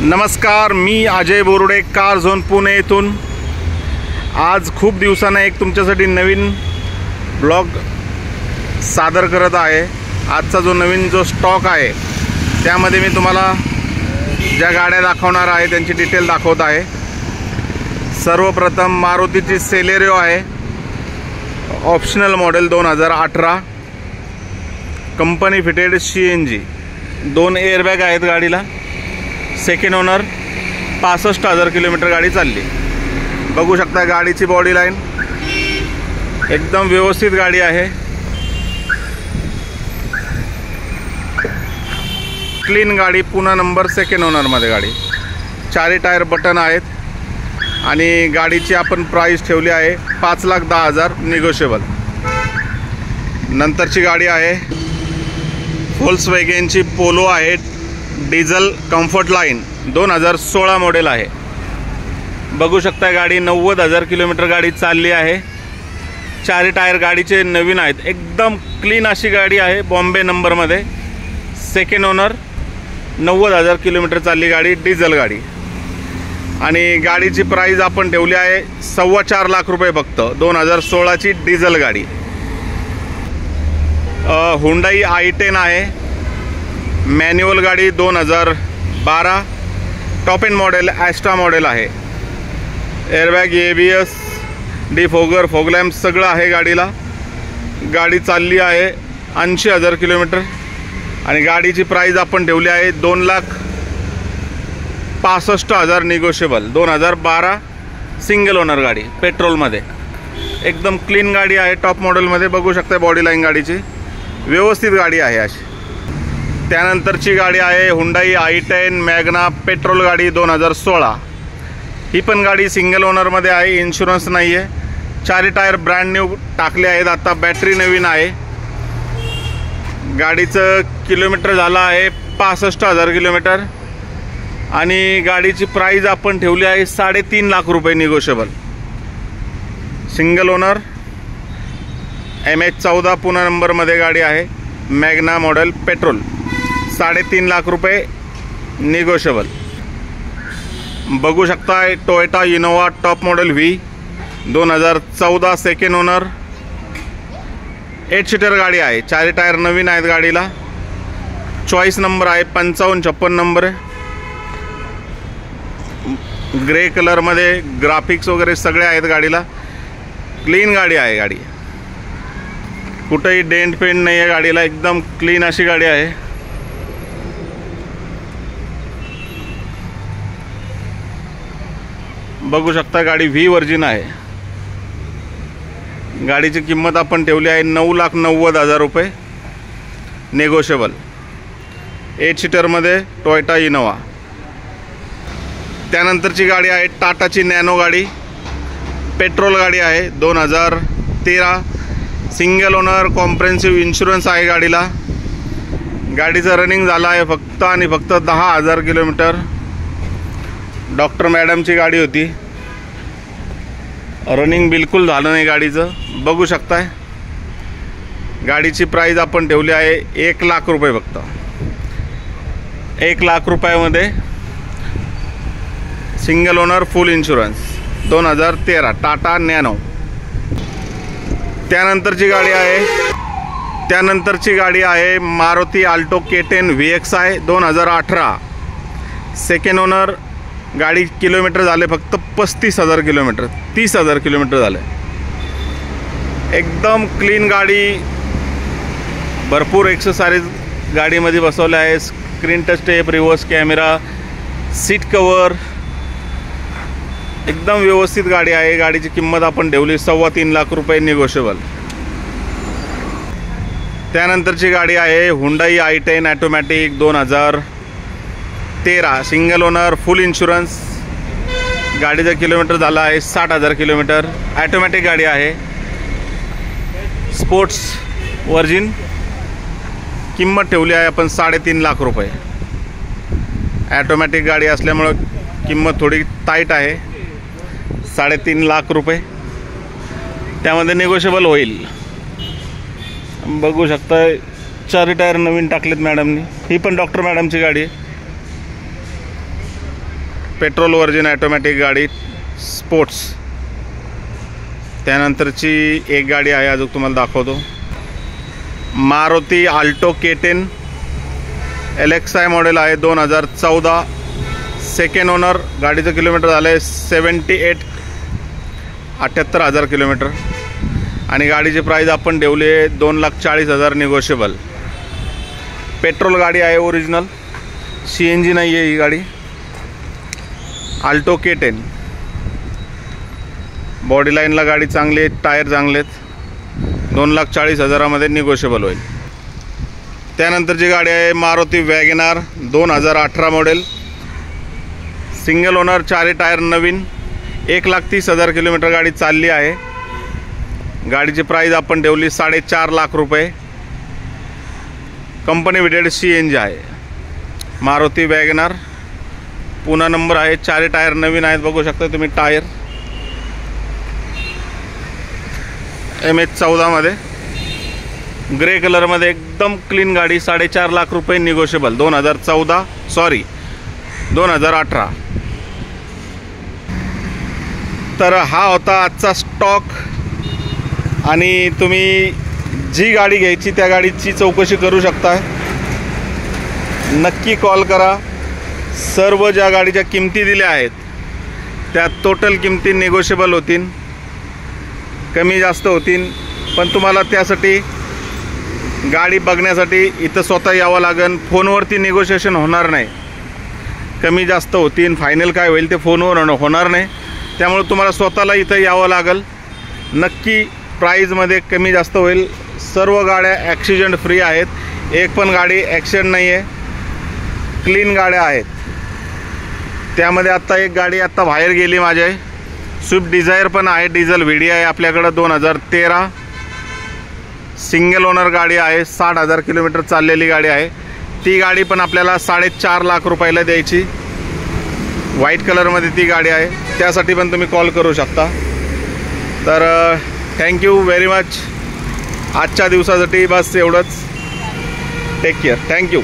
नमस्कार, मी Ajay Borude, car zone Pune येथून आज खूप दिवसांना एक तुमच्यासाठी नवीन ब्लॉग सादर करत आहे। आजचा जो नवीन स्टॉक आहे त्यामध्ये मी तुम्हाला ज्या गाड्या दाखवणार आहे त्यांची डिटेल दाखवत आहे। सर्वप्रथम मारुतीची सेलेरियो आहे, optional model 2018, company fitted CNG, 2 airbag आहेत गाडीला, सेकंड ओनर, 65,000 किलोमीटर गाडी चालली। बघू शकता गाडीची बॉडी लाईन एकदम व्यवस्थित गाडी आहे, क्लीन गाडी, पुन्हा नंबर, सेकंड ओनरमध्ये गाडी, 4 टायर बटन आहेत आणि गाडीची आपण प्राइस ठेवली आहे 5,10,000 निगोशिएबल। नंतरची गाडी आहे व्होल्क्सवॅगनची पोलो आहे, डिझेल कम्फर्ट लाइन, 2016 मॉडेल आहे। बघू शकता गाडी 90,000 किलोमीटर गाडी चालली आहे, 4 टायर गाडीचे नवीन आहेत, एकदम क्लीन अशी गाडी आहे, बॉम्बे नंबरमध्ये, सेकंड ओनर, 90,000 किलोमीटर चालली गाडी, डिझेल गाडी। आणि गाडीची प्राइस आपण ठेवली आहे 4.25 लाख रुपये फक्त, 2016ची डिझेल गाडी। हुंडाई i10 आहे, मॅन्युअल गाडी, 2012, टॉप एंड मॉडेल, ॲस्ट्रा मॉडेल आहे, airbag, ABS, defogger, fog lamp सगळं आहे गाडीला। गाडी चालली आहे 80,000 किलोमीटर आणि गाडीची प्राइस आपण ठेवली आहे 2,65,000 निगोशिएबल, 2012 सिंगल ओनर गाडी, पेट्रोलमध्ये, एकदम क्लीन गाडी आहे, टॉप मॉडेलमध्ये। बघू शकता बॉडी लाईन गाडीची व्यवस्थित गाडी आहे अशी। त्यानंतरची गाडी आहे हुंडाई i10 मॅग्ना, पेट्रोल गाडी, 2016, ही पण गाडी सिंगल ओनरमध्ये आहे, इन्शुरन्स नाही आहे, 4 टायर ब्रँड न्यू टाकले आहेत, आता बॅटरी नवीन आहे। गाडीचं किलोमीटर झालं आहे 65,000 किलोमीटर आणि गाडीची प्राइस आपण ठेवली आहे 3.5 लाख रुपये निगोशिएबल, सिंगल ओनर, MH14 पुन्हा नंबरमध्ये गाडी आहे, मॅग्ना मॉडेल, पेट्रोल, 3.5 लाख रुपये निगोशिएबल। बघू शकता Toyota Innova top model V, 2014, second owner, 8 seater गाडी आहे, 4 टायर नवीन आहेत गाडीला, चॉईस नंबर आहे 5556 नंबर, ग्रे कलरमध्ये, ग्राफिक्स वगैरे सगळे आहेत गाडीला, क्लीन गाडी आहे गाडी, कुठेही डेंट पेंट नाही आहे गाडीला, एकदम क्लीन अशी गाडी आहे। बघू शकता गाडी V वर्जिन आहे। गाडीची किंमत आपण ठेवली आहे 9,90,000 रुपये नेगोशिएबल, 8 सीटरमध्ये, टोयोटा इनोवा। त्यानंतरची गाडी आहे टाटाची नॅनो गाडी, पेट्रोल गाडी आहे, 2013, सिंगल ओनर, कॉम्प्रेहेन्सिव्ह इन्शुरन्स आहे गाडीला। गाडीचं रनिंग झालं आहे फक्त आणि फक्त 10,000 किलोमीटर। डॉक्टर मॅडमची गाडी होती, रनिंग बिलकुल झालं नाही गाडीचं। बघू शकताय गाडीची प्राइस आपण ठेवली आहे 1 लाख रुपये फक्त, 1 लाख रुपयामध्ये, सिंगल ओनर, फुल इन्शुरन्स, 2013 टाटा नॅनो। त्यानंतरची गाडी आहे Maruti Alto K10 VXi, 2018, second owner, गाडी किलोमीटर झाले फक्त 35,000 किलोमीटर, 30,000 किलोमीटर झाले, एकदम क्लीन गाडी, भरपूर एक्सेसरीज गाडीमध्ये बसवल्या आहे, screen touch tape, reverse camera, seat cover, एकदम व्यवस्थित गाडी आहे। गाडीची किंमत आपण ठेवली 3.25 लाख रुपये निगोशिएबल। त्यानंतरची गाडी आहे Hyundai i10 automatic, 2013, single owner, फुल इन्शुरन्स, गाडीचा किलोमीटर झाला आहे 60,000 किलोमीटर, ऑटोमॅटिक गाडी आहे, स्पोर्ट्स वर्जिन, किंमत ठेवली आहे आपण 3.5 लाख रुपये। ऑटोमॅटिक गाडी असल्यामुळं किंमत थोडी टाईट आहे, 3.5 लाख रुपये, त्यामध्ये निगोशिएबल होईल। बघू शकता 4 टायर नवीन टाकलेत मॅडमनी, ही पण डॉक्टर मॅडमची गाडी आहे। पेट्रोल वर्जिन ऑटोमॅटिक गाडी स्पोर्ट्स. त्यानंतरची एक गाडी आहे अजून तुम्हाला दाखवतो. Maruti Alto K10 LXI model आहे 2014. Second owner. गाडीचं किलोमीटर झालं आहे 78,000 किलोमीटर. आणि गाडीची प्राईस आपण ठेवली आहे 2,40,000 निगोशिएबल. पेट्रोल गाडी आहे ओरिजिनल, CNG नाही आहे ही गाडी. Alto K10. बॉडी लाईनला गाडी चांगली आहे, टायर चांगले आहेत. 2,40,000मध्ये निगोशिएबल होईल. त्यानंतरची गाडी आहे Maruti WagonR 2018 model. Single owner, 4 tyre नवीन. 1,30,000 किलोमीटर गाडी चालली आहे. गाडीची प्राईस आपण ठेवली 4.5 लाख रुपये. कंपनी विडेड CNG आहे. मारुती वॅगनार. पुन्हा नंबर आहे. 4 टायर नवीन आहेत, बघू शकता तुम्ही टायर. MH14 मध्ये ग्रे कलरमध्ये एकदम क्लीन गाडी. 4.5 लाख रुपये निगोशिएबल. 2018. तर हा होता आजचा स्टॉक. आणि तुम्ही जी गाडी घ्यायची त्या गाडीची चौकशी करू शकता. नक्की कॉल करा. सर्व ज्या गाडीच्या किमती दिल्या आहेत त्या टोटल किमती निगोशिएबल होतील, कमी जास्त होतील. पण तुम्हाला त्यासाठी गाडी बघण्यासाठी इथं स्वतः यावं लागेल. फोनवरती निगोशिएशन होणार नाही. कमी जास्त होतील, फायनल काय होईल ते फोनवर होणार नाही. त्यामुळे तुम्हाला स्वतःला इथं यावं लागेल. नक्की प्राईजमध्ये कमी जास्त होईल. सर्व गाड्या ॲक्सिडेंट फ्री आहेत. एक पण गाडी ॲक्सिडेंट नाही आहे. क्लीन गाड्या आहेत. त्यामध्ये आत्ता एक गाडी आत्ता बाहेर गेली माझे. स्विफ्ट डिझायर पण आहे. डिझेल VD आहे आपल्याकडं 2013. सिंगल ओनर गाडी आहे. 60,000 किलोमीटर चाललेली गाडी आहे. ती गाडी पण आपल्याला 4.5 लाख रुपयाला द्यायची. व्हाईट कलरमध्ये ती गाडी आहे. त्यासाठी पण तुम्ही कॉल करू शकता. तर थँक्यू व्हेरी मच. आजच्या दिवसासाठी बस एवढंच. Take care. थँक्यू.